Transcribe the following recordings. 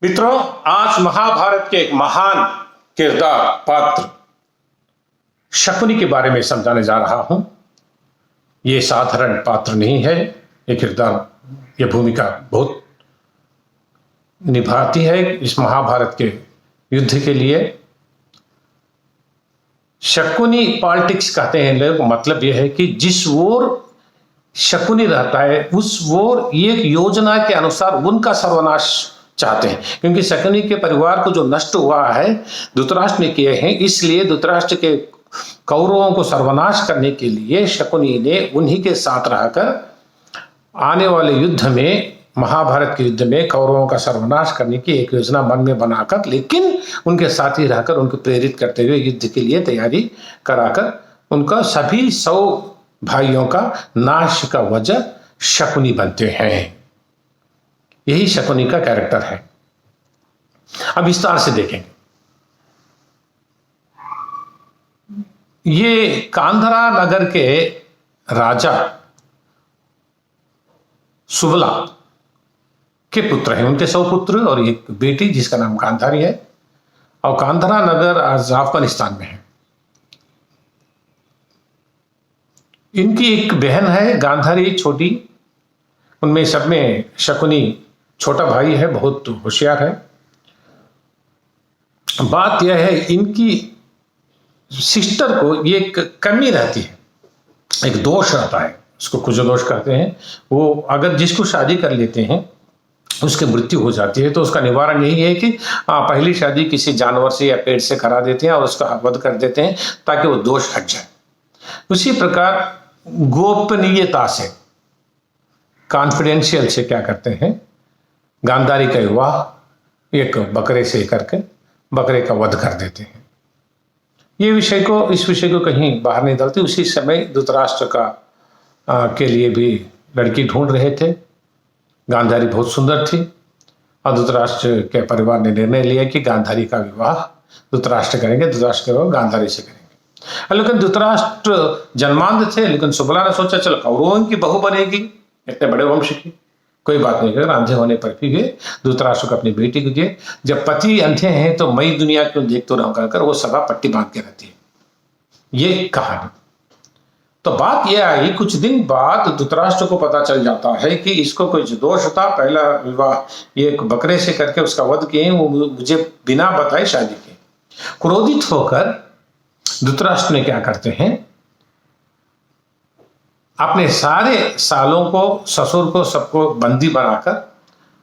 मित्रों, आज महाभारत के एक महान किरदार पात्र शकुनी के बारे में समझाने जा रहा हूं। यह साधारण पात्र नहीं है। यह किरदार, यह भूमिका बहुत निभाती है इस महाभारत के युद्ध के लिए। शकुनी पॉलिटिक्स कहते हैं लोग, मतलब यह है कि जिस ओर शकुनी रहता है उस ओर एक योजना के अनुसार उनका सर्वनाश चाहते हैं, क्योंकि शकुनी के परिवार को जो नष्ट हुआ है धृतराष्ट्र ने किए हैं, इसलिए धृतराष्ट्र के कौरवों को सर्वनाश करने के लिए शकुनी ने उन्हीं के साथ रहकर आने वाले युद्ध में, महाभारत के युद्ध में कौरवों का सर्वनाश करने की एक योजना मन में बनाकर, लेकिन उनके साथ ही रहकर उनको प्रेरित करते हुए युद्ध के लिए तैयारी कराकर उनका सभी 100 भाइयों का नाश का वजह शकुनी बनते हैं। यही शकुनी का कैरेक्टर है। अब विस्तार से देखेंगे। ये कांधरा नगर के राजा सुबला के पुत्र हैं। उनके 100 पुत्र और एक बेटी जिसका नाम गांधारी है। और कांधरा नगर आज अफगानिस्तान में है। इनकी एक बहन है गांधारी छोटी। उनमें सब में शकुनी छोटा भाई है, बहुत होशियार है। बात यह है, इनकी सिस्टर को ये एक कमी रहती है, एक दोष रहता है, उसको कुछ दोष कहते हैं। वो अगर जिसको शादी कर लेते हैं उसकी मृत्यु हो जाती है तो उसका निवारण यही है कि पहली शादी किसी जानवर से या पेड़ से करा देते हैं और उसका वध कर देते हैं ताकि वो दोष हट जाए। उसी प्रकार गोपनीयता से, कॉन्फिडेंशियल से क्या करते हैं, गांधारी का विवाह एक बकरे से करके बकरे का वध कर देते हैं। इस विषय को कहीं बाहर नहीं डालते। उसी समय धृतराष्ट्र के लिए भी लड़की ढूंढ रहे थे। गांधारी बहुत सुंदर थी और धृतराष्ट्र के परिवार ने निर्णय लिया कि गांधारी का विवाह धृतराष्ट्र करेंगे, धृतराष्ट्र का विवाह गांधारी से करेंगे। लेकिन धृतराष्ट्र जन्मांध थे, लेकिन सुबला ने सोचा चलो कौरवों की बहू बनेगी, इतने बड़े वंश की, कोई बात नहीं कर। अंधे होने पर भी धृतराष्ट्र को अपनी बेटी को दिए। जब पति अंधे हैं तो मई दुनिया क्यों देखते रहो कहकर वो सदा पट्टी बांध के रहती है। ये कहानी। तो बात यह आई, कुछ दिन बाद धृतराष्ट्र को पता चल जाता है कि इसको कुछ दोष था। पहला विवाह एक बकरे से करके उसका वध किए, वो मुझे बिना बताए शादी की। क्रोधित होकर धृतराष्ट्र ने क्या करते हैं, अपने सारे सालों को, ससुर को, सबको बंदी बनाकर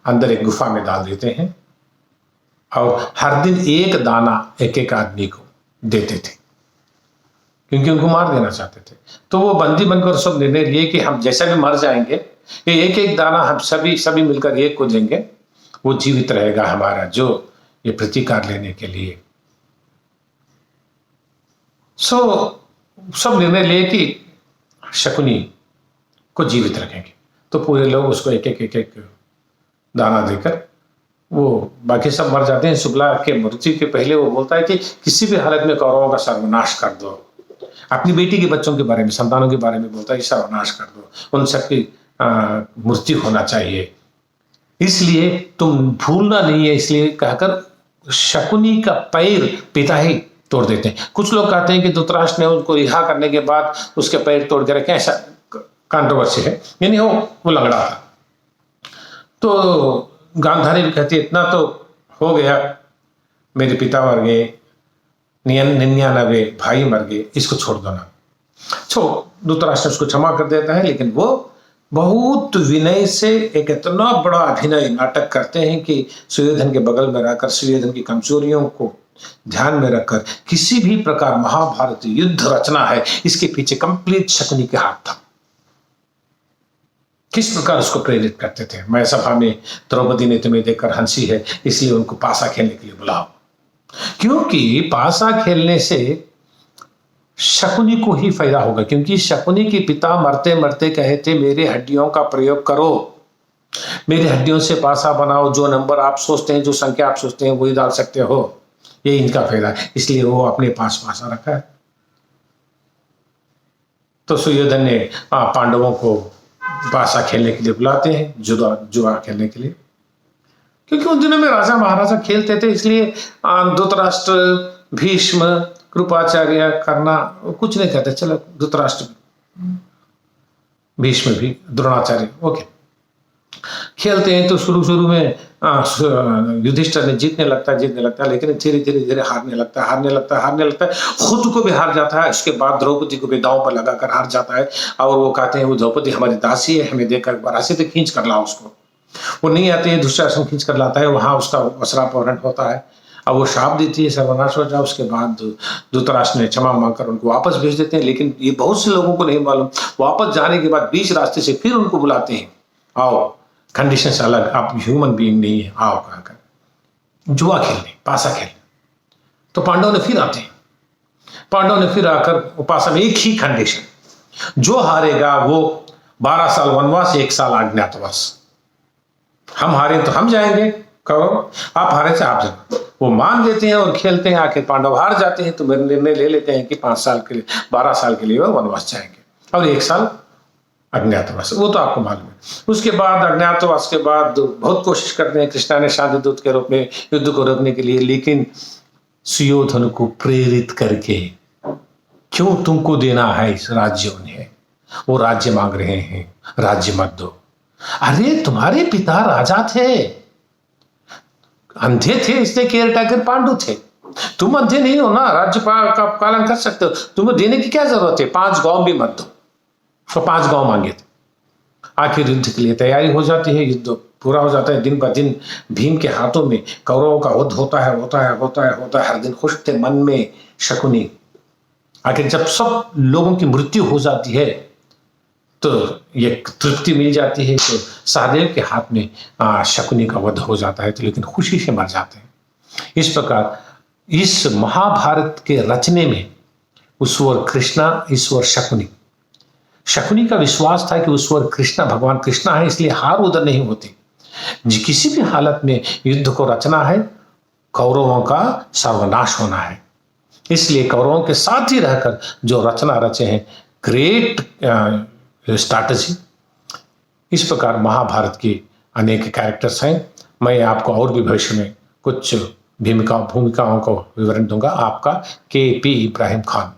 अंदर एक गुफा में डाल देते हैं और हर दिन एक दाना एक एक आदमी को देते थे, क्योंकि उनको मार देना चाहते थे। तो वो बंदी बनकर सब निर्णय लिए कि हम जैसे भी मर जाएंगे, ये एक एक दाना हम सभी मिलकर एक को देंगे, वो जीवित रहेगा हमारा जो ये प्रतिकार लेने के लिए। सब निर्णय लिए कि शकुनी को जीवित रखेंगे। तो पूरे लोग उसको एक एक दाना देकर, वो बाकी सब मर जाते हैं। सुबला के मृत्यु के पहले वो बोलता है कि किसी भी हालत में कौरवों का सर्वनाश कर दो। अपनी बेटी के बच्चों के बारे में, संतानों के बारे में बोलता है कि सर्वनाश कर दो, उन सबकी मृत्यु होना चाहिए, इसलिए तुम भूलना नहीं है। इसलिए कहकर शकुनी का पैर पिता ही तोड़ देते हैं। कुछ लोग कहते हैं कि धृतराष्ट्र ने उनको रिहा करने के बाद उसके पैर तोड़ के रखे, ऐसा कंट्रोवर्सी है, यानी वो लंगड़ा था। तो गांधारी भी कहती है इतना तो हो गया, मेरे पिता मर गए, 99 भाई मर गए, इसको छोड़ दो ना। धृतराष्ट्र उसको क्षमा कर देता है, लेकिन वो बहुत विनय से एक इतना बड़ा अभिनय नाटक करते हैं कि सुयोधन के बगल में रहकर, सुयोधन की कमजोरियों को ध्यान में रखकर किसी भी प्रकार महाभारत युद्ध रचना है, इसके पीछे कंप्लीट शकुनी के हाथ था। किस प्रकार उसको प्रेरित करते थे, मैं सभा में द्रौपदी ने तुम्हें देखकर हंसी है, इसलिए उनको पासा खेलने के लिए बुलाओ। क्योंकि पासा खेलने से शकुनी को ही फायदा होगा, क्योंकि शकुनी के पिता मरते मरते कहे थे मेरे हड्डियों का प्रयोग करो, मेरी हड्डियों से पासा बनाओ, जो नंबर आप सोचते हैं, जो संख्या आप सोचते हैं वही डाल सकते हो, ये इनका फायदा है। इसलिए वो अपने पास पासा रखा है। तो सुयोधन ने पांडवों को पासा खेलने के लिए बुलाते हैं, जुआ खेलने के लिए। क्योंकि उन दिनों में राजा महाराजा खेलते थे, इसलिए धृतराष्ट्र, भीष्म, कृपाचार्य करना कुछ नहीं कहते। चलो धृतराष्ट्र, भीष्म भी, द्रोणाचार्य, ओके, खेलते हैं तो शुरू शुरू में युधिष्ठिर ने जीतने लगता है, लेकिन धीरे धीरे धीरे हारने लगता है, खुद को भी हार जाता है। उसके बाद द्रौपदी को भी दांव पर लगाकर हार जाता है, और वो कहते हैं वो द्रौपदी हमारी दासी है, हमें देकर बरासी से खींच कर लाओ उसको। वो नहीं आते हैं, दूसरा आश्रम खींच कर लाता है, वहां उसका वस्त्रापहरण होता है। अब वो शाप देती है सर्वनाश हो जाओ। उसके बाद धृतराष्ट्र ने क्षमा मांगकर उनको वापस भेज देते हैं, लेकिन ये बहुत से लोगों को नहीं मालूम। वापस जाने के बाद बीच रास्ते से फिर उनको बुलाते हैं, आओ, कंडीशंस अलग, आप ह्यूमन बीइंग नहीं है, आओ कहकर जुआ खेलने, पासा खेलने। तो पांडव ने फिर आते हैं, पांडव ने फिर आकर पासा में एक ही कंडीशन, जो हारेगा वो 12 साल वनवास, 1 साल अज्ञातवास। हम हारे तो हम जाएंगे, कहो आप हारे से आप जाओ। वो मान लेते हैं और खेलते हैं। आखिर पांडव हार जाते हैं तो मेरे निर्णय ले लेते हैं कि 5 साल के लिए, 12 साल के लिए वो वनवास जाएंगे और 1 साल अज्ञातवास। वो तो आपको मालूम है। उसके बाद अज्ञातवास के बाद बहुत कोशिश करते हैं कृष्णा ने शांति दूत के रूप में युद्ध को रोकने के लिए, लेकिन सुयोधन को प्रेरित करके, क्यों तुमको देना है इस राज्य, उन्हें वो राज्य मांग रहे हैं, राज्य मत दो। अरे तुम्हारे पिता राजा थे, अंधे थे, इसलिए केयर टेकर पांडु थे। तुम अंधे नहीं हो ना, राज्य का पालन कर सकते हो, तुम्हें देने की क्या जरूरत है, 5 गांव भी मत दो। तो 5 गांव मांगे थे। आखिर युद्ध के लिए तैयारी हो जाती है, युद्ध पूरा हो जाता है। दिन ब दिन भीम के हाथों में कौरवों का वध होता है। हर दिन खुश थे मन में शकुनी। आखिर जब सब लोगों की मृत्यु हो जाती है तो ये तृप्ति मिल जाती है, तो सहदेव के हाथ में शकुनी का वध हो जाता है, तो लेकिन खुशी से मर जाते हैं। इस प्रकार इस महाभारत के रचने में ईश्वर कृष्णा, ईश्वर शकुनी। शकुनी का विश्वास था कि ईश्वर कृष्णा, भगवान कृष्णा है, इसलिए हार उधर नहीं होती। किसी भी हालत में युद्ध को रचना है, कौरवों का सर्वनाश होना है। इसलिए कौरवों के साथ ही रहकर जो रचना रचे हैं, ग्रेट स्ट्रैटेजी। इस प्रकार महाभारत की अनेक कैरेक्टर्स हैं। मैं आपको और भी भविष्य में कुछ भूमिकाओं को विवरण दूंगा। आपका KP इब्राहिम खान।